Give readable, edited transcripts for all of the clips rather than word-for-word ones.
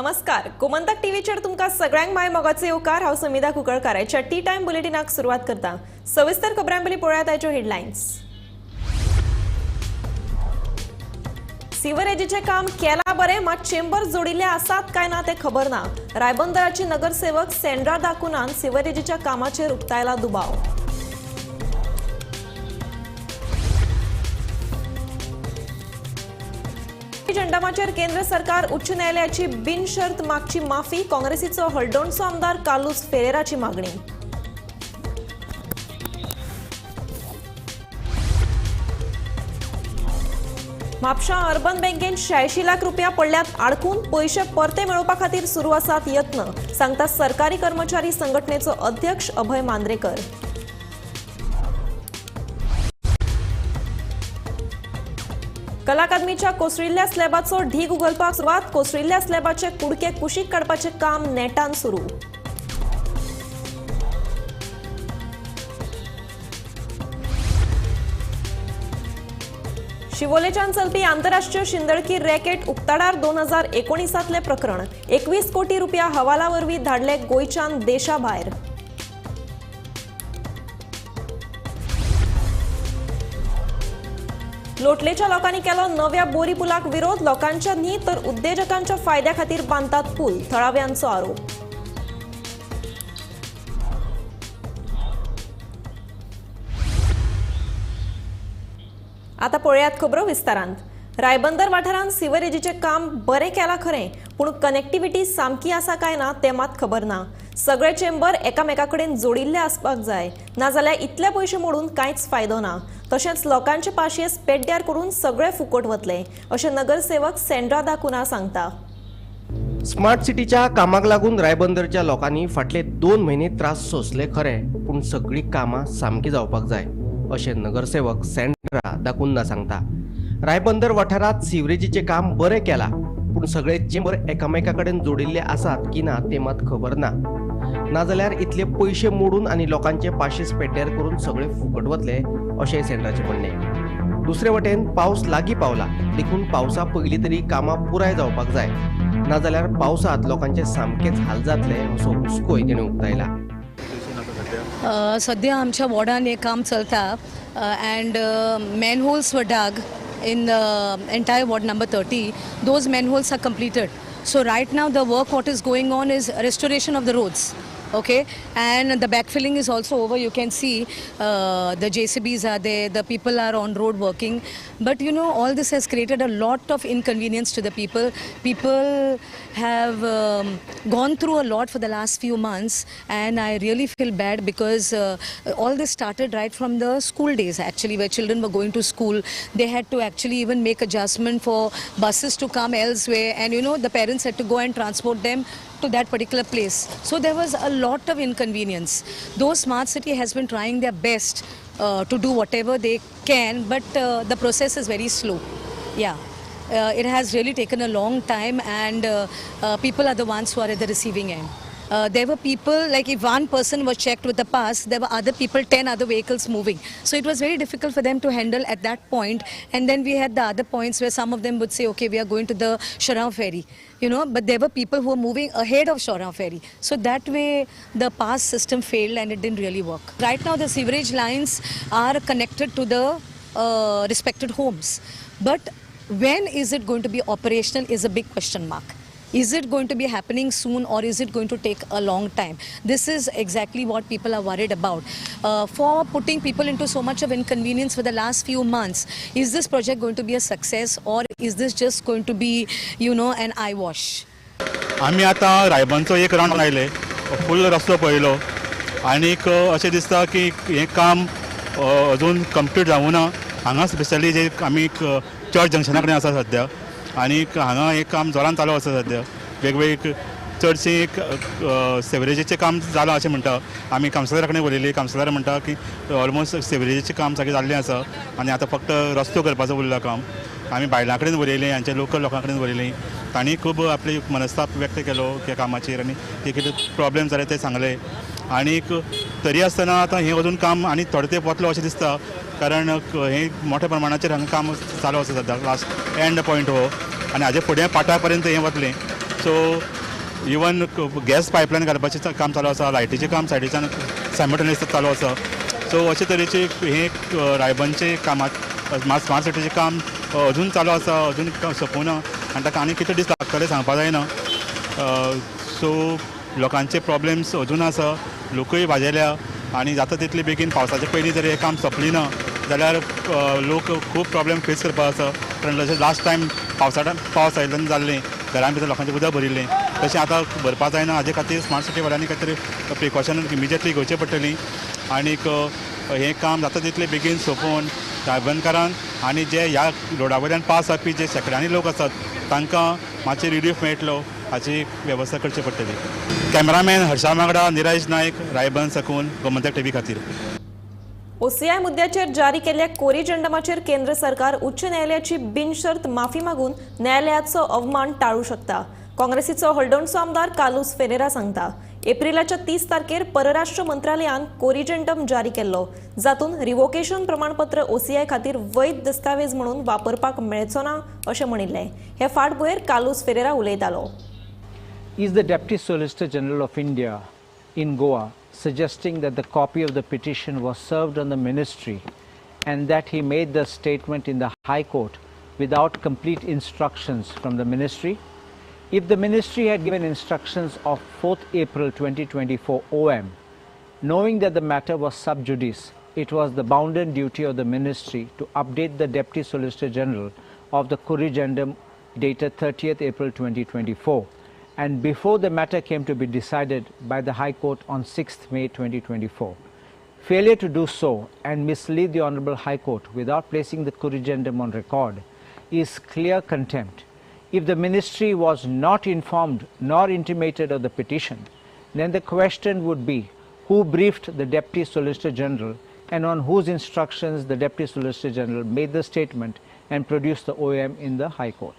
नमस्कार. गोमंतक टीव्हीचेर तुमकां सगळ्यांक माय मोगाचे येवकार. हांव समिधा कुंकळकाराच्या टी टाइम बुलेटिनाक सुरवात करता. सविस्तर खबरां पयलीं पळयात आयच्यो हेडलायन्स. सिवरेजीचे काम केला बरें, मात चेंबर जोडिल्ले आसात काय ना ते खबर ना. रायबंदराची नगरसेवक सेंड्रा दाकुनान सिवरेजीच्या कामाचेर उक्तायला दुबाव. झंडामाचेर केंद्र सरकार उच्च न्यायालयाची बिनशर्त मागची माफी. काँग्रेसीचो हळदोणचो आमदार कार्लोस फेरेराची मागणी. म्हापशा अर्बन बँकेन 86 लाख रुपया पडल्यात आडकून. पैसे परते मेळोवपा खातीर सुरू आसात यत्न, सांगता सरकारी कर्मचारी संघटनेचो अध्यक्ष अभय मांद्रेकर. कला अकादमीच्या कोसळिल्ल्या स्लॅबाचो ढीग उगलपाक सुरवात. कोसळिल्ल्या स्लॅबाचे कुडके कुशीक काडपाचे काम नेटान सुरू. शिवोलेच्यान चलपी आंतरराष्ट्रीय शिंदळकी रॅकेट उक्ताडार 2019तले प्रकरण. 21 कोटी रुपया हवाला वरवीं धाडले गोंयच्यान देशा भायर. लोटलेच्या लोकांनी केलो नव्या बोरी पुलाक विरोध. लोकांच्या न्ही तर उद्देजकांच्या फायद्या खातीर बांदतात पूल, थळाव्यांचो आरोप. आता पळयात खबरो विस्तारांत. रायबंदर वाठारांत सिवरेजीचे काम बरें केलां खरें, पूण कनेक्टिव्हिटी सामकी आसा काय ना तें मात खबर ना. सगळे चेंबर एकामेकाकडेन जोडिल्ले आसपाक जाय, नाजाल्यार इतले पयशे मोडून कांयच फायदो ना. तशेंच लोकांचे पाशयेस पेड्ड्यार करून सगळे फुकट वतले, अशें नगरसेवक सेंड्रा दाकुना सांगता. स्मार्ट सिटीच्या कामाक लागून रायबंदरच्या लोकांनी फाटले 2 म्हयने त्रास सोंसले खरे, पूण सगळी कामां सामकी जावपाक जाय, अशें नगरसेवक सेंड्रा दाकुना सांगता. रायबंदर वाठारांत सिवरेजीचे काम बरें केलां, पूण सगळे चेंबर एकामेकाकडेन जोडिल्ले आसात की ना ते मात खबर ना. नाजाल्यार इतले पयशे मोडून आनी लोकांचे पाशेस पेड्ड्यार करून सगळे फुकट वतले, अशें सेंड्राचे म्हणणे. दुसरे वटेन पावस लागीं पावला, देखून पावसा पयलीं तरी कामां पुराय जावपाक जाय, नाजाल्यार पावसांत लोकांचे सामकेच हाल जातले, असो हुस्कोय तेणें उक्तायला. सध्या आमच्या वॉर्डान एक काम चलता and manholes were dug in the entire ward number 30. Those manholes are completed. So right now the work what is going on is restoration of the roads. Okay, and the backfilling is also over. You can see the JCBs are there, the people are on road working, but you know all this has created a lot of inconvenience to the people. People have gone through a lot for the last few months, and I really feel bad because all this started right from the school days actually, where children were going to school. They had to actually even make adjustment for buses to come elsewhere, and you know the parents had to go and transport them to that particular place. So there was a lot of inconvenience. Though Smart City has been trying their best to do whatever they can, but the process is very slow. Yeah. It has really taken a long time, and people are the ones who are at the receiving end. There were people, like if one person was checked with the pass, there were other people, 10 other vehicles moving. So it was very difficult for them to handle at that point. And then we had the other points where some of them would say, okay, we are going to the Shorround ferry, you know, but there were people who were moving ahead of Shorround ferry. So that way the pass system failed and it didn't really work. Right now the sewerage lines are connected to the respected homes. But when is it going to be operational is a big question mark. Is it going to be happening soon, or is it going to take a long time? This is exactly what people are worried about. For putting people into so much of inconvenience for the last few months, is this project going to be a success, or is this just going to be, you know, an eyewash? आम्ही आता रायबंदचो एक round आयले, फुल रस्तो पळयलो, आनीक अशें दिसता की हें काम अजून कंप्लीट जावूं ना. हांगा स्पेशली जे आमी चर्च जंक्शना कडेन आसा सद्या, आनीक हांगा एक काम जोरान चालू आसा सद्या. वेगवेगळे चडशें एक सेवरेजीचें काम जालां अशें म्हणटा. आमी कावन्सिलरा कडेन उलयली, कावन्सिलर म्हणटा की ऑलमोस्ट सेवरेजीचें काम सगळें जाल्लें आसा आनी आतां फक्त रस्तो करपाचो उरला काम. आमी बायलां कडेन उलयलें, हांचे लोकल लोकां कडेन उलयलीं. तांणी खूब आपली मनस्ताप व्यक्त केलो त्या कामाचेर आनी ते कितें प्रॉब्लेम जाले ते सांगले. आनीक तरी आसतना आतां हें अजून काम आनी थोडे तेंप वतलो अशें दिसता, कारण हे मोठ्या प्रमाणाचेर हांगा काम चालू आसा सद्या. लास्ट एंड पॉयंट हो, आनी हाजे फुडें पाटा पर्यंत हें वतलें. सो इवन गॅस पायपलायन घालपाचें काम चालू आसा, लायटीचें काम सायडीच्यान सायमल्टेनियस चालू आसा. सो अशे तरेचे हे रायबंदचे कामात स्मार्ट सिटीचें काम अजून चालू आसा, अजून सोंपूना आनी ताका आनी कितले दीस लागतले सांगपाक जायना. सो लोकांचे प्रॉब्लेम्स अजून आसा, लोकूय वाजेल्या आनी जाता तितले बेगीन पावसाचे पयलीं जर हें काम सोंपलें ना जाल्यार लोक खूब प्रॉब्लेम फेस करपाक आसा. कारण जशें लास्ट टायम पावस आयिल्ल्यान जाल्लें, घरां भितर लोकांचें उदक भरिल्लें, तशें आतां भरपाक जायना. हाजे खातीर स्मार्ट सिटी वाल्यांनी खंय तरी प्रिकॉशन इमिजिएटली घेवचें पडटलीं आनीक हें काम जाता तितलें बेगीन सोंपोवन रायबंदकारांक आनी जे ह्या रोडा वयल्यान पास जावपी जे शेकड्यांनी लोक आसात तांकां मातशें रिलीफ मेळटलो हाची वेवस्था करची पडटली. कॅमेरामॅन हर्षा मागडा, निराज नायक, रायबंद साकून, गोमंतक टीव्ही खातीर. ओसीआय मुद्द्याचेर जारी केल्ल्या कोरिजंडमाचेर केंद्र सरकार उच्च न्यायालयाची बिनशर्त माफी मागून न्यायालयाचो अवमान टाळू शकता. काँग्रेसीचो हळडोणचो आमदार कालूस फेरेरा सांगता. एप्रिलाच्या 30 तारखेर परराष्ट्र मंत्रालयान कोरिजंडम जारी केल्लो, जातून रिवोकेशन प्रमाणपत्र ओसीआय खातीर वैध दस्तावेज म्हणून वापरपाक मेळचो ना अशें म्हणिल्लें. हे फाटभुंयेर कालूस फेरेरा उलयतालो. Is the Deputy Solicitor General of India in Goa suggesting that the copy of the petition was served on the ministry and that he made the statement in the High Court without complete instructions from the ministry? If the ministry had given instructions of 4th April 2024 OM, knowing that the matter was sub judice, it was the bounden duty of the ministry to update the Deputy Solicitor General of the corrigendum dated 30th April 2024. And before the matter came to be decided by the High Court on 6th May 2024. Failure to do so and mislead the Honourable High Court without placing the corrigendum on record is clear contempt. If the ministry was not informed nor intimated of the petition, then the question would be who briefed the Deputy Solicitor General and on whose instructions the Deputy Solicitor General made the statement and produced the OM in the High Court.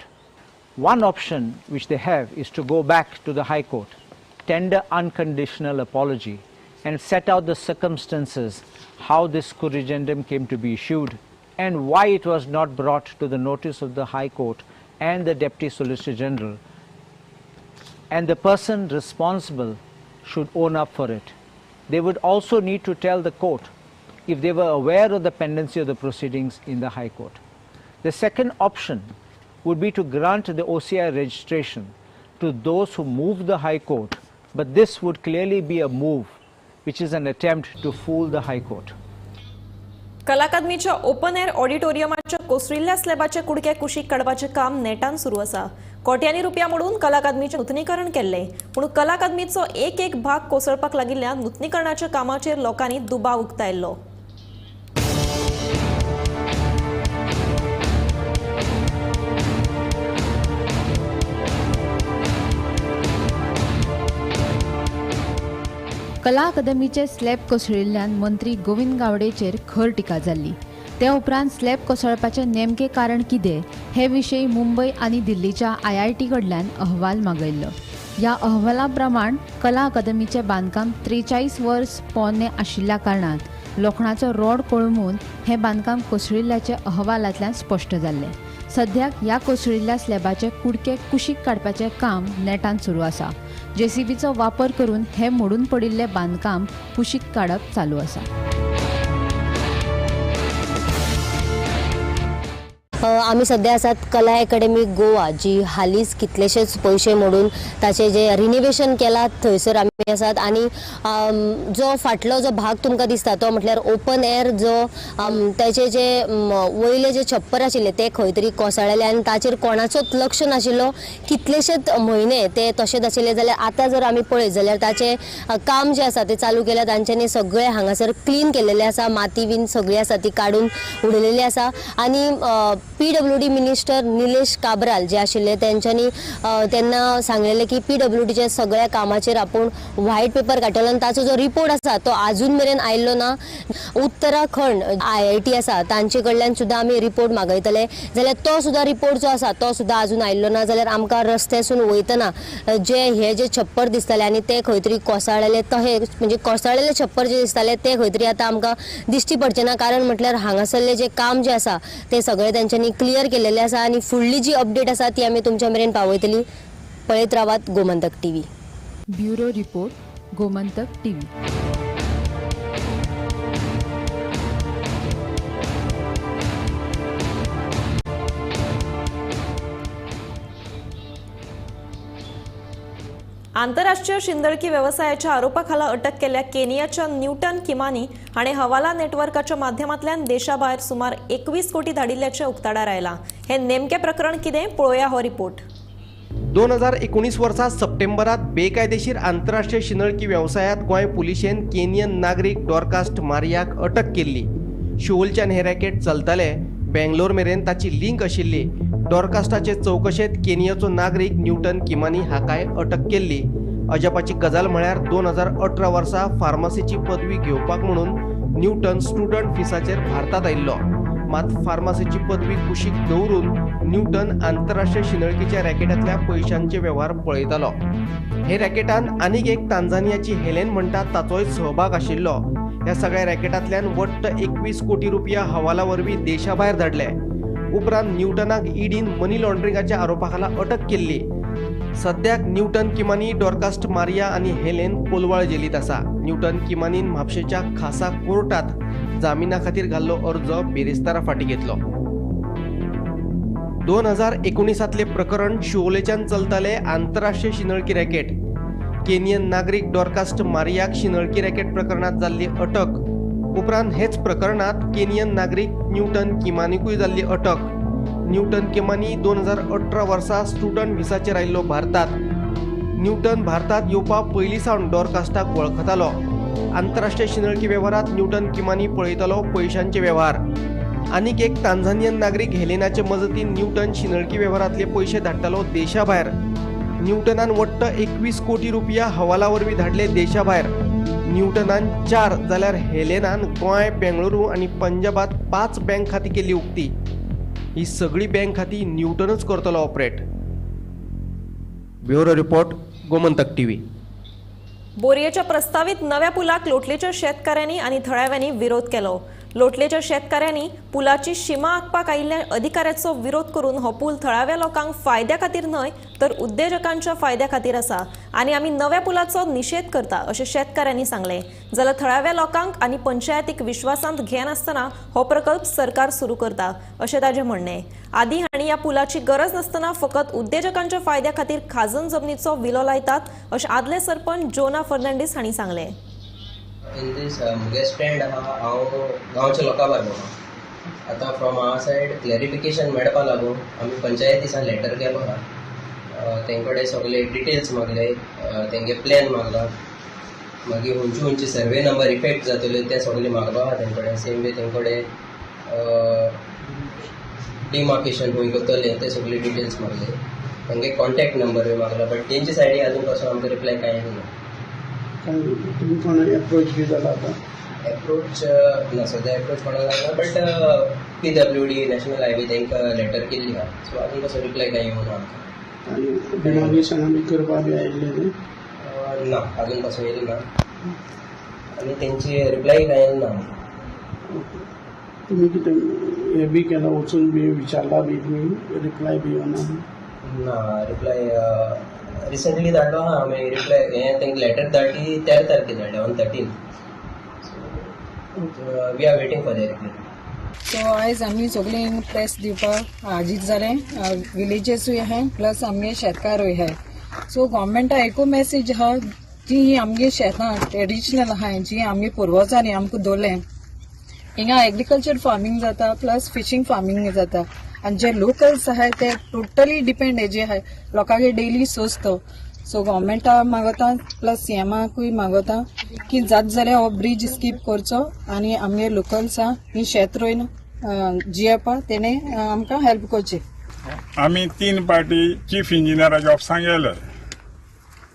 One option which they have is to go back to the High Court, tender unconditional apology and set out the circumstances how this corrigendum came to be issued and why it was not brought to the notice of the High Court and the Deputy Solicitor General, and the person responsible should own up for it. They would also need to tell the court if they were aware of the pendency of the proceedings in the High Court. The second option would be to grant the OCI registration to those who moved the High Court, but this would clearly be a move which is an attempt to fool the High Court. कला अकादमीच्या open air ऑडिटोरियमाच्या कोसळिल्ल्या स्लॅबाचे कुडके कुशीक काडपाचें काम नेटान सुरू आसा. कोट्यांनी रुपया मोडून कला अकादमीचें नूतनीकरण केल्लें, पूण कला अकादमीचो एक भाग कोसळपाक लागिल्ल्या नूतनीकरणाच्या कामाचेर लोकांनी दुबाव उक्तायल्लो. कला अकादमीचे स्लॅब कोसळिल्ल्यान मंत्री गोविंद गावडेचेर खर टिका जाल्ली. ते उपरांत स्लॅब कोसळपाचें नेमकें कारण कितें हे विशीं मुंबय आनी दिल्लीच्या IIT कडल्यान अहवाल मागयल्लो. ह्या अहवाला प्रमाण कला अकादमीचें बांदकाम 43 वर्स पोरणे आशिल्ल्या कारणान लोखणाचो रोड कोळमून हें बांदकाम कोसळिल्ल्याचें अहवालांतल्यान स्पश्ट जाल्लें. सद्याक ह्या कोसळिल्ल्या स्लॅबाचे कुडके कुशीक काडपाचें काम नेटान सुरू आसा. JCBचो वापर करून हे मोडून पडिल्ले बांदकाम कुशीक काडप चालू आसा. आमी सध्या आसात कला अकॅडमी गोवा, जी हालींच कितलेशेच पयशे मोडून ताचे जे रिनोवेशन केलां थंयसर आमी आसात. आनी जो फाटलो जो भाग तुमकां दिसता तो म्हटल्यार ओपन एअर, जो ताचे जे वयले जे छप्पर आशिल्ले ते खंय तरी कोसळ्ळेले आनी ताचेर कोणाचोच लक्ष नाशिल्लो. कितलेशेच म्हयने ते तशेंच आशिल्ले. जाल्यार आतां जर आमी पळयत जाल्यार ताचें काम जे आसा तें चालू केल्या. तांच्यांनी सगळे हांगासर क्लीन केलेलें आसा. माती बीन सगळी आसा ती काडून उडयलेली आसा. आनी PWD मिनिस्टर निलेश काब्राल जे आशिल्ले त्यांच्यानी त्यांना सांगलेले की PWDच्या सगळ्या कामाचेर आपण व्हाईट पेपर काडटलो आनी ताचो जो रिपोर्ट आसा तो अजून मेरेन आयल्लो ना. उत्तराखंड IIT आसा तांचे कडल्यान सुद्दां आमी रिपोर्ट मागयतले, जाल्यार तो सुद्दां रिपोर्ट जो आसा तो सुद्दां अजून आयल्लो ना. जाल्यार आमकां रस्त्यासून वयतना हे जे छप्पर दिसताले आनी ते खंय तरी कोसळलेले, तहे म्हणजे कोसळलेले छप्पर जे दिसताले ते खंय तरी आतां आमकां दिश्टी पडचे ना. कारण म्हटल्यार हांगासरले जे काम जे आसा ते सगळे त्यांच्यानी क्लियर केलेले आसा. आनी फुडली जी अपडेट आसा ती आमी तुमच्या मेरेन पावयतली. पळयत रावात Gomantak TV. Bureau report Gomantak TV. आंतरराष्ट्रीय शिंदळकी व्यवसायाच्या आरोपाखाला अटक केल्या केनियाच्या न्यूटन किमानी हाणे हवाला नेटवर्काच्या माध्यमांतल्यान देशाभायर सुमार 21 कोटी धाडिल्ल्याचे उक्ताडार आयला. हे नेमके प्रकरण कितें पळोवया हो रिपोर्ट. 2019 वर्सा सप्टेंबरात बेकायदेशीर आंतरराष्ट्रीय शिंदळकी व्यवसायात गोंय पुलिशेन केनियन नागरीक डॉर्कास्ट मारियाक अटक केल्ली. शिवोलच्यान हे रॅकेट चलताले. बेंगलोर मेरेन ताची लिंक आशिल्ली. डॉर्कास्टाचे चौकशेत केनियाचो नागरीक न्यूटन किमानी हाकाय अटक केल्ली. अजापाची गजाल म्हळ्यार 2018 वर्सा फार्मसीची पदवी घेवपाक म्हणून न्यूटन स्टुडंट फिसाचेर भारतात आयिल्लो. मात फार्मसीची पदवी कुशीक दवरून न्यूटन आंतरराष्ट्रीय शिंदळकीच्या रॅकेटांतल्या पयशांचे वेव्हार पळयतालो. हे रॅकेटान आनीक एक तांझानियाची हेलेन म्हणटा ताचोय सहभाग आशिल्लो. ह्या सगळ्या रॅकेटांतल्यान वट्ट 21 कोटी रुपया हवाला वरवीं देशाभायर धाडले. उपरांत न्यूटनाक ईडीन मनी लॉन्ड्रिंगाच्या आरोपाखाला अटक केल्ली. सद्याक न्यूटन किमानी, डॉर्कास्ट मारिया आनी हेलेन कोलवाळ जेलीत आसा. न्यूटन किमानीन म्हापशेच्या खासा कोर्टात जामिना खातीर घाल्लो अर्ज बेरेस्तारा फाटीं घेतलो. 2019तले प्रकरण शिवोलेच्यान चलताले आंतरराष्ट्रीय शिंदळकी रॅकेट. केनियन नागरीक डॉर्कास्ट मारियाक शिंदळकी रॅकेट प्रकरणात जाल्ली अटक. उपरांत हेच प्रकरणात केनियन नागरीक न्यूटन किमानीकूय जाल्ली अटक. न्यूटन किमानी 2018 वर्सा स्टुडंट व्हिसाचेर आयिल्लो भारतात. न्यूटन भारतात येवपा पयलीं सावन डॉर्कास्टाक वळखतालो. आंतरराष्ट्रीय शिंदळकी वेव्हारात न्यूटन किमानी पळयतालो पयशांचे वेव्हार. आनीक एक तांझानियन नागरीक हेलेनाचे मजतीन न्यूटन शिंदळकी वेव्हारांतले पयशे धाडटालो देशाभायर. न्यूटनान वट्ट 21 कोटी रुपया हवाला वरवीं धाडले देशाभायर. न्यूटनान 4 जाल्यार हेलेनान गोंय, बेंगळुरू आनी पंजाबात 5 बँक खातीं केल्ली उक्ती. ही सगळी बँक खातीं न्यूटनच करतलो operate. Bureau report Gomantak TV. बोरयेच्या प्रस्तावित नव्या पुलाक लोटलेच्या शेतकऱ्यांनी आणि थळाव्यांनी विरोध केलो. लोटलेच्या शेतकऱ्यांनी पुलाची शीमा आंकपाक आयिल्ल्या अधिकाऱ्याचो विरोध करून हो पूल थळाव्या लोकांक फायद्या खातीर न्हय तर उद्देजकांच्या फायद्या खातीर आसा आणि आमी नव्या पुलाचो निषेध करता अशें शेतकऱ्यांनी सांगले. जाल्यार थळाव्या लोकांक आनी पंचायतीक विश्वासांत घेनासतना हो प्रकल्प सरकार सुरू करता अशें ताचें म्हणणें. आदी हांणी ह्या पुलाची गरज नासतना फकत उद्देजकांच्या फायद्या खातीर खाजन जमनीचो विलो लायतात अशें आदले सरपंच जोना फर्नांडीस हांणी सांगलें. इन दीस मुगे स्टँड आहा हांव गांवच्या लोकां बरोबर आतां फ्रॉम आवर सायड क्लॅरिफिकेशन मेळपा लागून आमी पंचायतीसान लेटर केलो आहा. तेंकडे सगळे डिटेल्स मागले, तेंगे प्लॅन मागला, मागीर खंयची सर्वे नंबर इफेक्ट जातल्यो ते सगळे मागलो आहा तेंकडे. सेम वे तेंकडे डिमार्केशन खंय करतले ते सगळे डिटेल्स मागले. तेंगे कॉन्टॅक्ट नंबर बी मागला. बट तेंचे सायडीन आजून पासून आमकां रिप्लाय कांय ना. तुम्ही कोणाला अप्रोच बी जाला आता? अप्रोच ना सद्या अप्रोच कोणाक लागना. बट PWD नॅशनल हायवे तांकां लेटर केल्ली आहा. सो आजून कसो रिप्लाय कांय येवना आमकां. आणि डिमार्केशन आमी करपाक बी आयिल्ले ना आजून पासून येयली ना आनी तेंची रिप्लाय कांय येवना आमकां. तुम्ही कितें हे बी केला वचून बी विचारला बी रिप्लाय बी येवना? ना रिप्लाय रिसेंटली धाडलो आहा आमी. रिप्लाय हें तांकां लेटर धाडली 13 तारखेर धाडल्या on 13. So we are waiting for their reply. So आयज आमी सगळीं प्रेस दिवपाक हाजीर जाले. विलेजेसूय आहाय प्लस आमगे शेतकारूय आहाय. सो गव्हर्मेंटा एकू मेसेज आहा जी आमगे शेतां ट्रेडिशनल आहाय जी आमगे पुर्वजांनी आमकां दवरलें. हिंगा एग्रीकल्चर फार्मिंग जाता प्लस फिशींग फार्मिंग जाता आनी जे लोकल्स आहाय ते टोटली डिपेंड हेजे आहाय लोकांगे डेली सोर्स तो. सो गव्हर्मेंटा मागता प्लस CMाकूय मागता की जात जाल्यार हो ब्रिज स्कीप करचो आनी आमगे लोकल्सां ही शेत रोयन जियेवपा तेणे आमकां हेल्प करचें. आमी 3 पार्टी चीफ इंजिनियराच्या ऑफिसांत गेले,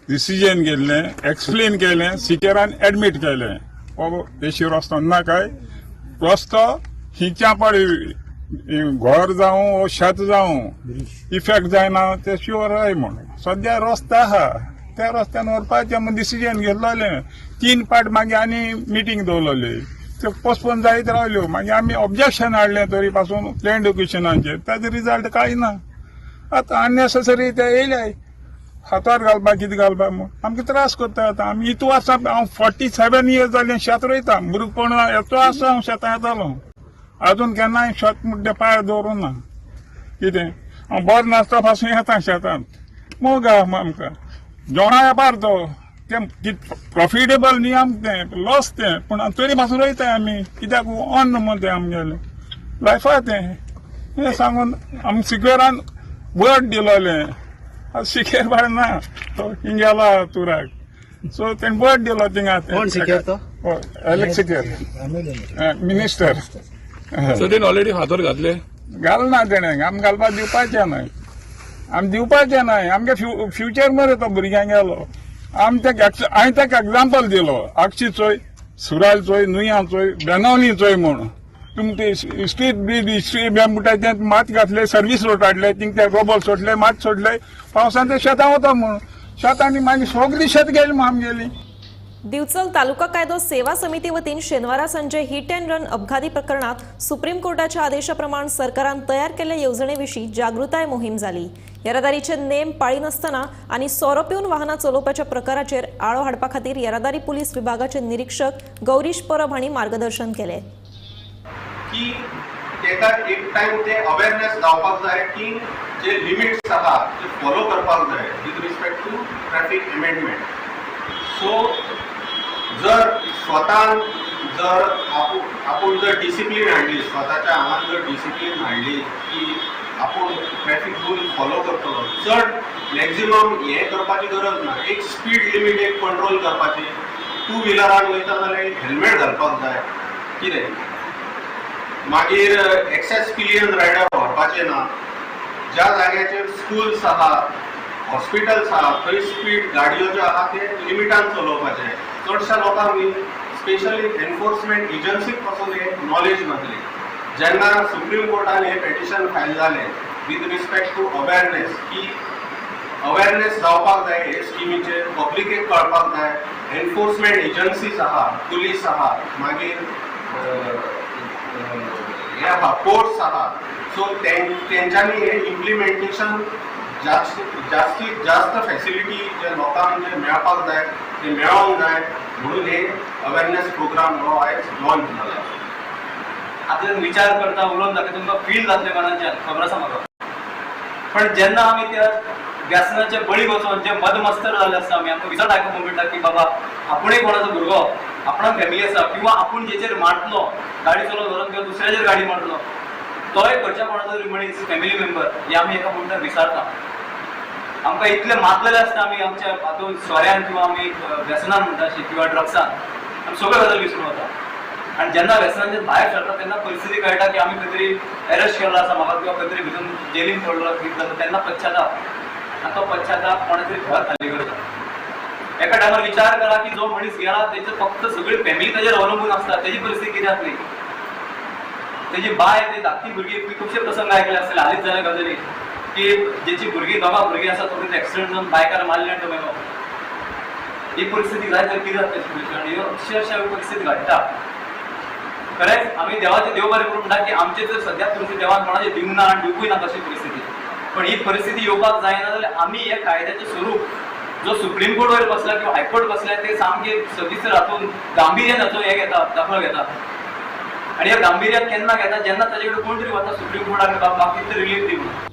डिसिजन घेतलें, एक्सप्लेन केलें, सिकेरान एडमीट केलें. हो देशी रस्तो ना काय रस्तो हिच्या पडी घर जावं वो शेत जावं इफेक्ट जायना ते शुअर आय म्हणून. सद्या रस्तो आहा त्या रस्त्यान व्हरपाचें म्हूण डिसिजन घेतलेलें. 3 पार्ट मागीर आनी मिटींग दवरलेली त्यो पोस्टपोन जायत रावल्यो. मागीर आमी ऑब्जेक्शन हाडलें तरी पासून प्लॅन एड्युकेशनाचेर. ताजो रिजल्ट कांय ना. आतां अननेसेसरी ते येयले हातार घालपाक कितें घालपाक म्हूण आमकां त्रास करता आतां आमी इतू वर्सां हांव 47 इयर्स जालीं शेत रोयता भुरगपण येतो आसा हांव शेतां येतालो अजून केन्नाय शेत म्हणटा पांय दवरूं ना कितें हांव बरो नासता पासून येता शेतांत मोग आहा आमकां जेवणा वेपार तो तें प्रॉफिटेबल न्ही आमकां तें लॉस तें पूण तरी पासून रोयताय आमी कित्याक अन्न म्हण तें आमगेलें लायफा तें हें सांगून आमी सिक्वेरान वड दिलोलें सिकेर भायर ना तो हिंगेला तुराक सो तेणें बर्ड दिलो थिंगा कोण सिकेर तो एलेक्स सिकेर मिनिस्टर सो तेणें ऑलरेडी फातर घातले घालना तेणें आमी घालपाक दिवपाचें न्हय आमी दिवपाचें न्हय आमगे फ्युचर मरे तो भुरग्यांक गेलो आमी तेका हांवें तेका एग्जाम्पल दिलो आगशी चोय सुराल चोय नुया चोय बेनावली चोय म्हूण तुम ते स्ट्रीट ब्रीज हिस्ट्री बी म्हणटा तें मात घातले सर्वीस रोड हाडले थिंग ते रोबल सोडले मात सोडले पावसान ते शेतां वता म्हूण शेतांनी मागीर सगळीं शेत गेली म्हूण आमगेली दिवचल तालुका कायदो सेवा समिती वतीन शेनवारा सांजे हिट अँड रन अपघाती प्रकरणात सुप्रीम कोर्टाच्या आदेशाप्रमाण सरकारान तयार केल्ल्या येवजणेविशीं जागृताय मोहीम जाली येरादारीचे नेम पाळी नासतना आनी सोरो पिवन वाहनां चलोवपाच्या प्रकाराचेर आळो हाडपा खातीर येरादारी पुलीस विभागाचे निरीक्षक गौरीश परब हांणी मार्गदर्शन केलें की तेका एक टाइम ते अवेअरनेस जावपाक जाय की जे लिमिट्स आहा ते फॉलो करपाक जाय with respect to traffic amendment so जर स्वतान जर आपूण जर डिसिप्लीन हाडली स्वताच्या हांगान जर डिसिप्लीन हाडली की आपूण ट्रॅफिक रूल फॉलो करतलो चड मॅक्झिमम हे करपाची गरज ना एक स्पीड लिमीट एक कंट्रोल करपाची टू व्हिलरान वयता जाल्यार हेल्मेट घालपाक जाय कितें मागीर एक्सेस पिलियन रायडर व्हरपाचे ना ज्या जाग्याचेर स्कूल्स आहा हॉस्पिटल्स आहा थंय स्पीड गाडयो ज्यो आहा ते लिमिटान चलोवपाचे चडशा लोकांक स्पेशली एनफोर्समेंट एजन्सीक पासून हे नॉलेज नासली जेन्ना सुप्रीम कोर्टान हे पेटिशन फायल जालें विथ रिस्पेक्ट टू अवेअरनेस की अवेअरनेस जावपाक जाय हे स्किमीचेर पब्लिकेक कळपाक जाय एनफोर्समेंट एजन्सीज आहा पुलीस आहा मागीर हे आहा कोर्ट्स आहा सो तेंच्यांनी हे इम्प्लिमेंटेशन जास्तीत जास्त फॅसिलिटी जे लोकांक जे मेळपाक जाय ते मेळोंक जाय म्हणून हे अवेअरनेस प्रोग्राम हो आयज लॉन्च जाला आतां विचार करता उलोवन दाखय तुमकां फील जातलें मनाच्यान खबर आसा म्हाका पण जेन्ना आमी त्या व्यसनाचे बळी वचून जे मदमस्तर जाल्ले आसता आमी आमकां विचार आयकूंक मेळटा की बाबा आपुणूय कोणाचो भुरगो आपणाक फॅमिली आसा किंवा आपूण जेचेर मारतलो गाडी चलोवन व्हरून किंवा दुसऱ्याचेर गाडी मारतलो तोय घरच्या कोणाचो तरी मनीस फॅमिली मेंबर हे आमी एका मनशाक विचारता आमकां इतले मारलेले आसता आमी आमच्या हातून सोऱ्यान किंवा आमी व्यसनान म्हणटा अशें किंवा ड्रग्सान आमी सगळ्यो गजाली विसरून वता आनी जेन्ना व्यसनांचे भायर सरता तेन्ना परिस्थिती कळटा की आमी खंय तरी अरेस्ट केल्लो आसा म्हाका किंवा खंय तरी भितून जेलीन पडलो तेन्ना पश्चाताप आनी तो पश्चाताप कोणा तरी घर खाली करता एका टायमार विचार करा की जो मनीस गेला तेजे फक्त सगळी फॅमिली ताजेर अवलंबून आसता तेजी परिस्थिती कितें आसली तेजी बाय ती धाकटी भुरगीं खुबशे प्रसंग आयकले आसतले हालींच जाल्या गजाली की जेची भुरगीं दोगा भुरगीं आसा थोडी एक्सिडेंट जावन बायकार मारले आनी तो मेलो ही परिस्थिती जाय तर कितें जाता ह्यो अक्षरशः परिस्थिती घडटा खरेंच आमी देवाचें देव बरें करून म्हणटा की आमचे जर सद्या परिस्थिती देवान कोणाचें दिवंक ना आनी दिवूंकय ना तशी परिस्थिती पण ही परिस्थिती येवपाक जायना जाल्यार आमी हे कायद्याचें स्वरूप जो सुप्रीम कोर्ट वयर बसला किंवा हायकोर्ट बसला ते सामके सविस्तर हातून गांभीर्यान हाचो हे घेता दाखलो घेता आनी ह्या गांभीर्यान केन्ना घेता जेन्ना ताजे कडेन कोण तरी वता सुप्रीम कोर्टाक बाबा कितें रिलीफ दिवं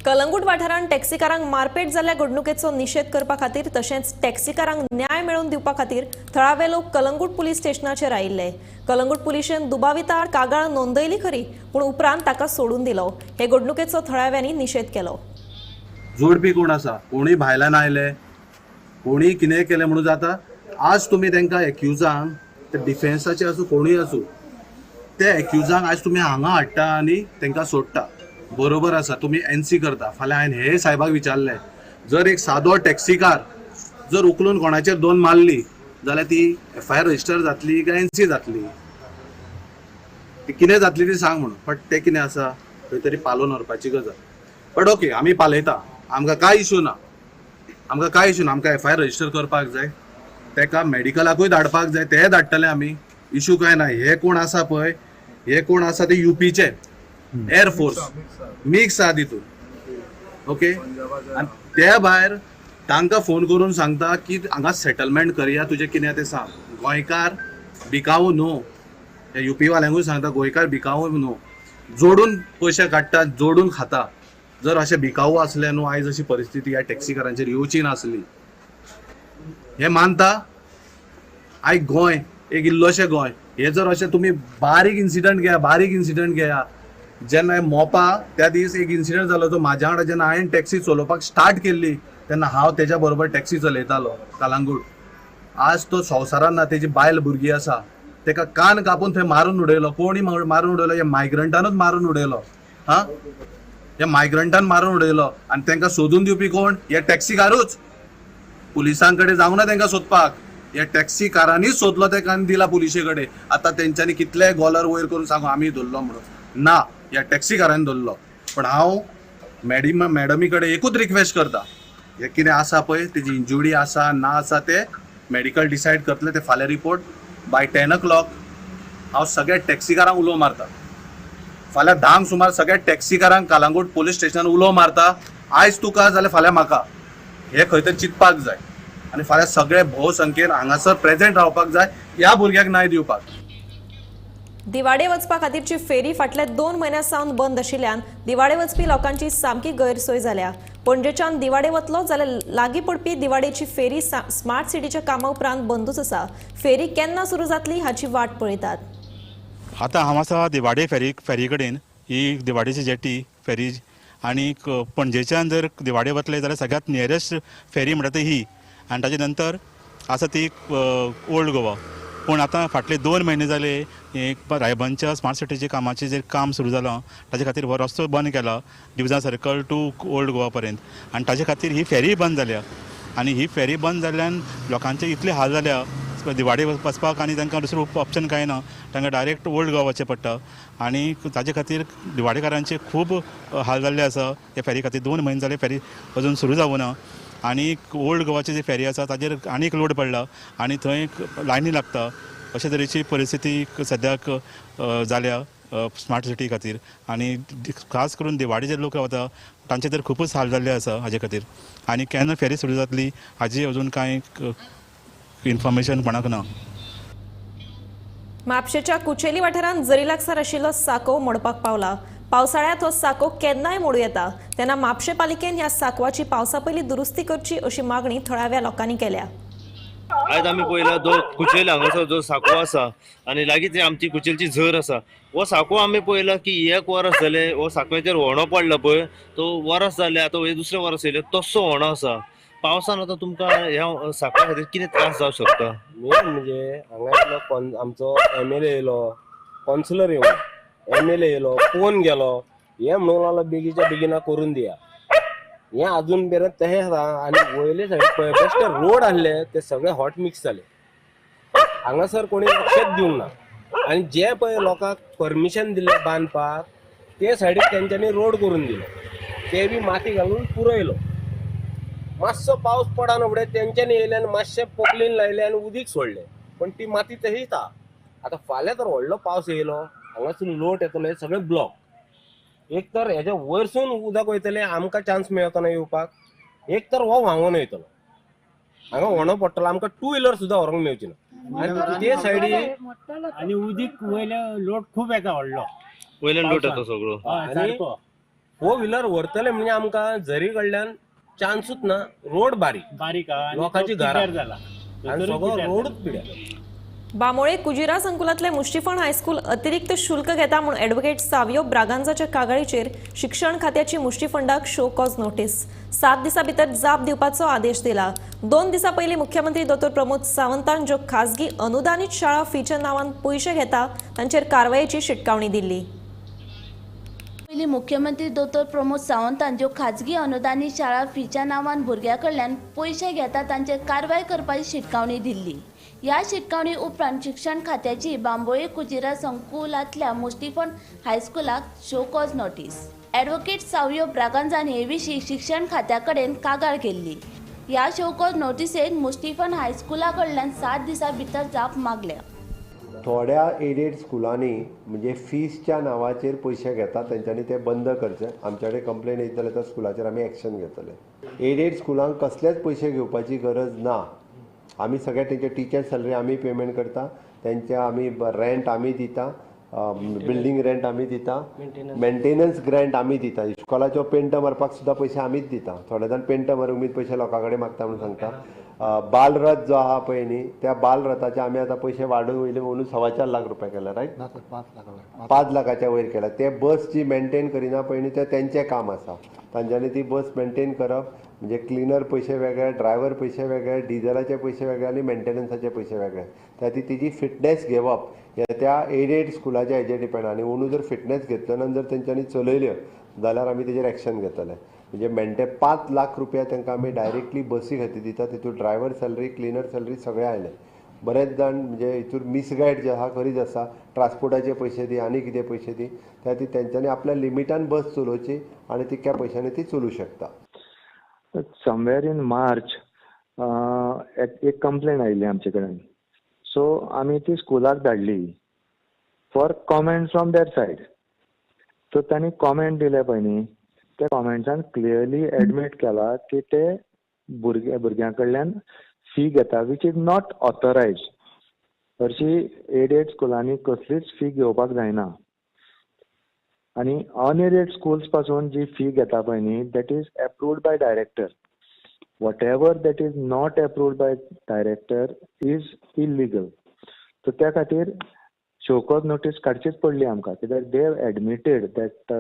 कलंगूट वाठारांत टॅक्सीकारांक मारपेट जाल्ल्या घडणुकेचो निशेध करपा खातीर तशेंच टॅक्सीकारांक न्याय मेळोवन दिवपा खातीर थळावे लोक कलंगूट पुलीस स्टेशनाचेर आयिल्ले कलंगूट पुलिशेन दुबाविता कागाळ नोंदयली खरी पूण उपरांत ताका सोडून दिलो हे घडणुकेचो थळाव्यांनी निशेध केलो जोडपी कोण आसा कोणीय भायल्यान आयले कोणीय कितें केलें म्हणून जाता आज तुमी तांकां एक्युजांक ते डिफेन्साचे आसूं कोणूय आसूं ते एक्युजांक आज तुमी हांगा हाडटा आनी तांकां सोडटा बरोबर आसा तुमी एनसी करता फाल्यां हांवें हे साहेबाक विचारलें जर एक सादो टॅक्सीकार जर उखलून कोणाचेर दोन मारली जाल्यार ती FIR रजिस्टर जातली काय एनसी जातली ती कितें जातली ती सांग म्हणून बट तें कितें आसा खंय तरी पालोवन व्हरपाची गजाल बट ओके आमी पालयता आमकां कांय इशू ना आमकां FIR रजिस्टर करपाक जाय तेका मेडिकलाकूय धाडपाक जाय ते धाडटले आमी इशू काय ना हे कोण आसा पळय हे कोण आसा ते UPचे एअरफोर्स मिक्स आहा तितून ओके आनी त्या भायर तांकां फोन करून सांगता की हांगा सेटलमेंट करया तुजें कितें तें सांग. गोंयकार भिकावू न्हू. हे UP वाल्यांकूय सांगता गोंयकार भिकावू न्हू. जोडून पयशे काडटा, जोडून खाता. जर अशें भिकावू असले न्हू आयज अशी परिस्थिती ह्या टॅक्सीकारांचेर येवची नासली. हे मानता. आयज गोंय एक इल्लोशें गोंय. हे जर अशें तुमी बारीक इन्सिडंट घेया. जेन्ना मोपा त्या दीस एक इन्सिडंट जालो तो म्हाज्या वांगडा. जेन्ना हांवें टॅक्सी चलोवपाक स्टार्ट केल्ली तेन्ना हांव तेज्या बरोबर टॅक्सी चलयतालो कलंगूट. आज तो संवसारान ना. तेजी बायल भुरगी आसा. तेका कान कापून थंय मारून उडयलो. कोणी मारून उडयलो? हे मायग्रंटानूच मारून उडयलो. हे मायग्रंटान मारून उडयलो. आनी तांकां सोदून दिवपी कोण? हे टॅक्सीकारूच. पुलिसां कडेन जावं ना तांकां सोदपाक. हे टॅक्सीकारांनीच सोदलो तेका आनी दिला पुलिशे कडेन. आतां तेंच्यांनी कितले गोलर वयर करून सांगू आमी धरलो म्हणून. ना, ह्या टॅक्सीकारांनी धरलो. पण हांव मॅडमी कडेन एकूच रिक्वेस्ट करता. हे कितें आसा पळय तेजी इंजुरी आसा ना आसा ते मेडिकल डिसायड करतले. ते फाल्यां रिपोर्ट बाय 10 o'clock हांव सगळ्या टॅक्सीकारांक उलो मारता. फाल्यां 10 सुमार सगळ्या टॅक्सीकारांक कलंगूट पोलीस स्टेशनार उलो मारता. आयज तुका जाल्यार फाल्यां म्हाका. हे खंय तरी चिंतपाक जाय. आनी फाल्यां सगळे भोवसंख्येन हांगासर प्रेझेंट रावपाक जाय. ह्या भुरग्याक न्याय दिवपाक. दिवाडे वचपा खातीरची फेरी फाटल्या 2 म्हयन्यां सावन बंद आशिल्ल्यान दिवाडे वचपी लोकांची सामकी गैरसोय जाल्या. पणजेच्यान दिवाडे वतलो जाल्यार लागीं पडपी दिवाडेची फेरी स्मार्ट सिटीच्या कामा उपरांत बंदूच आसा. फेरी केन्ना सुरू जातली हाची वाट पळयतात. आतां हांव आसा दिवाडे फेरी कडेन. ही दिवाडेची जेटी फेरी आनी पणजेच्यान जर दिवाडे वतले जाल्यार सगळ्यांत नियरेस्ट फेरी म्हणटा ती ही. आनी ताजे नंतर आसा ती ओल्ड गोवा. पूण आतां फाटले 2 म्हयने जाले रायबंदच्या स्मार्ट सिटीच्या कामाचें जें काम सुरू जालां ताजे खातीर हो रस्तो बंद केला division circle to old Goa पर्यंत. आनी ताजे खातीर ही फेरी बंद जाल्या. आनी ही फेरी बंद जाल्ल्यान लोकांचे इतले हाल जाल्या दिवाडे वचपाक. आनी तांकां दुसरो ऑप्शन कांय ना. तांकां डायरेक्ट ओल्ड गोवा वचचें पडटा. आनी ताजे खातीर दिवाडेकारांचे खूब हाल जाल्ले आसा. हे फेरी खातीर 2 म्हयने जाले फेरी अजून सुरू जावूं ना. आनी ओल्ड गोवाची जी फेरी आसा ताजेर आनीक लोड पडला आनी थंय लायनी लागता. अशे तरेची परिस्थिती सद्याक जाल्या स्मार्ट सिटी खातीर. आनी खास करून दिवाडे जे लोक रावता तांचे तर खूबच हाल जाल्ले आसा हाजे खातीर. आनी केन्ना फेरी सुरू जातली हाजी अजून कांय इन्फॉर्मेशन कोणाक ना. म्हापशेच्या कुचेली वाठारांत जरी लागसार आशिल्लो साको मोडपाक पावला. पावसाळ्यांत हो साको केन्नाय मोडू येता. तेन्ना म्हापशे पालिकेन ह्या साकवाची पावसा पयलीं दुरुस्ती करची अशी मागणी थळाव्या लोकांनी केल्या. आयज आमी पळयला जो कुचेल हांगासर जो साको आसा आनी लागींच आमची कुचेलची झर आसा. हो साको आमी पळयला की 1 वर्स जालें हो साकवेचेर व्हणो पडला पळय तो वर्स जालें. आतां हे दुसरें वर्स येयलें तसो व्हणो आसा. पावसान आतां तुमकां ह्या साकवा खातीर कितें त्रास जावंक शकता? मेन म्हणजे हांगा आमचो MLA येयलो, कावन्सिलर येयलो, MLA येयलो, फोन गेलो. हे म्हणून लागलो बेगीच्या बेगिना करून दिया. हे अजून मेरेन तशें आसा. आनी वयले सायडीक पळय बेश्टे रोड आहले ते सगळे हॉट मिक्स जाले. हांगासर कोणी लक्षच दिवंक ना. आनी जे पळय लोकांक परमिशन दिल्लें बांदपाक ते सायडीक तेंच्यांनी रोड करून दिलो. ते बी माती घालून पुरयलो. मातसो पावस पडना फुडें तेंच्यांनी येयले आनी मातशें पोकलीन लायलें आनी उदीक सोडलें. पण ती माती तशीच आहा. आतां फाल्यां तर व्हडलो पावस येयलो हांगासून लोट येतले सगळे ब्लॉक. एक तर हेज्या वयरसून उदक वयतलें आमकां चान्स मेळचो ना येवपाक. एक तर हो व्हांवून वयतलो. हांगा व्हणो पडटलो आमकां 2 व्हिलर सुद्दां व्हरोंक मेळची ना. आनी ते सायडीक आणि उदीक वयले लोट खूप येता व्हडलो. वयल्यान लोट येता सगळो. आनी 4 व्हिलर व्हरतले म्हणजे आमकां झरी कडल्यान चान्सूच ना. रोड बारीक लोकांची घरां आनी सगळो रोडूच पिड्यार. बामोळे कुजिरा संकुलातले मुश्टीफण हायस्कूल अतिरिक्त शुल्क घेता म्हणून ॲडव्होकेट सावियो ब्रागांजाच्या कागाळीचेर शिक्षण खात्याची मुश्टीफंडाक शो कॉज नोटीस. 7 दिसां भितर जाप दिवपाचो आदेश दिला. 2 दिसां पयलीं मुख्यमंत्री दोतोर प्रमोद सावंतान ज्यो खासगी अनुदानीत शाळा फीच्या नांवान पयशे घेता तांचेर कारवायेची शिटकावणी दिल्ली. पयलीं मुख्यमंत्री दोतोर प्रमोद सावंतान ज्यो खाजगी अनुदानीत शाळा फीच्या नांवान भुरग्यां कडल्यान पयशे घेता तांचेर कारवाय करपाची शिटकावणी दिल्ली. ह्या शिटकावणी उपरांत शिक्षण खात्याची बांबोळे कुजिरा संकुलांतल्या मुश्टीफण हायस्कुलाक show cause notice. Advocate Savio ब्रागांजान हे विशीं शिक्षण खात्या कडेन कागाळ केल्ली. ह्या शो कॉज नोटीसेन मुश्टीफण हायस्कुला कडल्यान 7 दिसां भितर जाप मागल्या. थोड्या एडेड स्कुलांनी म्हणजे फीजच्या नांवाचेर पयशे घेतात तेंच्यांनी ते बंद करचे. आमचे कडेन कंप्लेन येत जाल्यार त्या स्कुलाचेर आमी एक्शन घेतले. एडेड स्कुलांक कसलेच पयशे घेवपाची गरज ना. आमी सगळे तेंचे टिचर सॅलरी आमी पेमेंट करता, तेंचे आमी रेंट आमी दिता, बिल्डींग रेंट आमी दिता, मेंटेनन्स ग्रँट आमी दिता. इस्कॉलाच्यो पेंट मारपाक सुद्दां पयशे आमीच दिता. थोडे जाण पेंट मारूंक बी पयशे लोकां कडेन मागता म्हणून सांगता. बालरथ जो आहा पळय न्ही, त्या बालरथाचे आमी आतां पयशे वाडून वयले म्हणून 4.25 लाख रुपया केला, रायट? 5 लाखाच्या वयर केला. ते बस जी मेंटेन करिना पळय न्ही, तें तेंचें काम आसा. तांच्यांनी ती बस मेंटेन करप, म्हणजे क्लिनर पयशे वेगळे, ड्रायव्हर पयशे वेगळे, डिझेलाचे पयशे वेगळे आनी मेंटेनन्साचे पयशे वेगळे. तिची फिटनेस घेवप हे त्या एडेड स्कुलाच्या हेजेर डिपेंड. आनी म्हणून जर फिटनेस घेतल्यानंतर जर तेंच्यांनी चलयल्यो जाल्यार आमी तेजेर एक्शन घेतले. म्हणजे 5 लाख रुपया तांकां आमी डायरेक्टली बसी खातीर दिता. तितून ड्रायव्हर सॅलरी, क्लिनर सॅलरी सगळे आयले. बरेच जाण म्हणजे हितून मिसगायड जे आहा खरीच आसा, ट्रान्सपोर्टाचे पयशे दी आनी कितें पयशे दी, त्या ती तेंच्यांनी आपल्या लिमिटान बस चलोवची आनी तितक्या पयशांनी ती चलूं शकता. समवेअर इन मार्च एक कंप्लेन आयिल्ली आमचे कडेन. सो आमी ती स्कुलाक धाडली for comment from their side. So तांणी कॉमेंट दिले पळय न्ही, त्या कॉमेंट्सान क्लियरली एडमीट केला की ते भुरग्यां कडल्यान फी घेता वीच इज नॉट ऑथरायज. हरशी एडेड स्कुलांनी कसलीच फी घेवपाक जायना. आनी अनएडेड स्कूल्स पासून जी फी घेता पळय न्ही, that is approved by director. What ever that is not approved by director is illegal. So त्या खातीर शोकॉज नोटीस काडचीच पडली आमकां, कित्याक they have admitted that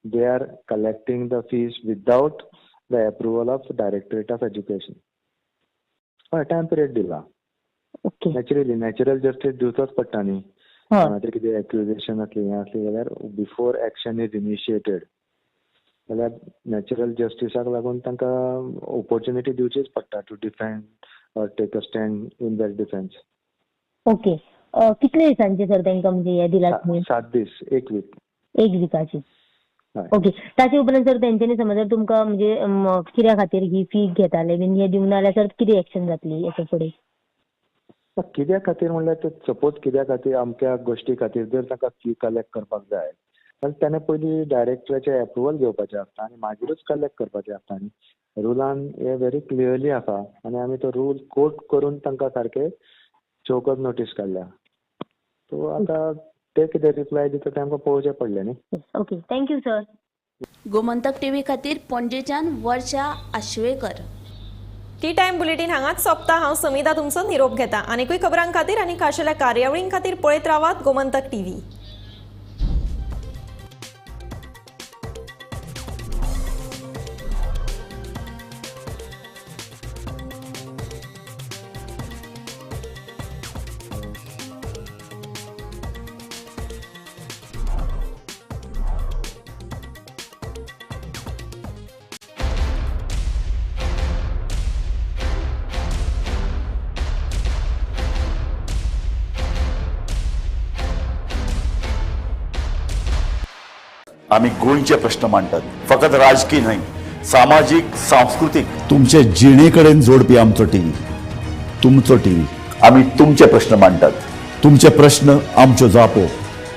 they are collecting the fees without the approval of the Directorate of Education. Time period दिला. Naturally natural justice दिवचोच पडटा न्ही. ते कितें एक्युजेशन असली हें असली जाल्यार बिफोर एक्शन इज इनिशिएटेड जाल्यार नॅचरल जस्टिसाक लागून तांकां ऑपॉर्च्युनिटी दिवचीच पडटा to defend or take a stand in that defence. Okay. कितले दिसांचे सर तांकां म्हणजे हे दिलात? 7 दीस, 1 वीक. 1 विकाची. ओके. ताचे उपरांत सर तेंच्यांनी समज जर तुमकां म्हणजे कित्या खातीर ही फी घेताले बीन हे दिवना जाल्यार सर कितें एक्शन जातली हेच्या फुडें? कित्या खातीर म्हणल्यार सपोज कित्या खातीर अमक्या गोश्टी खातीर जर ताका फी कलेक्ट करपाक जाय जाल्यार ताणें पयलीं डायरेक्टराचें एप्रुवल घेवपाचें आसता आनी मागीरूच कलेक्ट करपाचें आसता. न्ही रुलान हे व्हेरी क्लियरली आसा आनी आमी तो रूल कोट करून तांकां सारके चौकस नोटीस काडल्या. सो आतां ते कितें रिप्लाय दिता तें आमकां पळोवचें पडलें न्ही. Okay. Thank you sir. Gomantak TV खातीर पणजेच्यान वर्षा आश्वेकर. टी टायम बुलेटिन हांगाच सोंपता. हांव समिता तुमचो निरोप घेता. आनीकूय खबरां खातीर आनी खाशेल्या कार्यावळीं खातीर पळयत रावात गोमंतक टीव्ही. आम्ही गोंयचे प्रश्न मांडटात, फकत राजकीय न्हय, सामाजीक, सांस्कृतिक. तुमचे जिणेकडेन जोडपी आमचो टीव्ही, तुमचो टीव्ही. आम्ही तुमचे प्रश्न मांडटात. तुमचे प्रश्न आमच्यो जापो,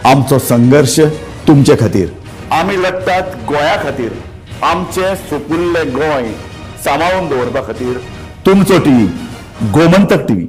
आमचो संघर्ष तुमचे खातीर. आम्ही लढटात गोंया खातीर. आमचे सुपुल्ले गोंय सांबाळून दवरपा खातीर. तुमचो टीव्ही, गोमंतक टीव्ही.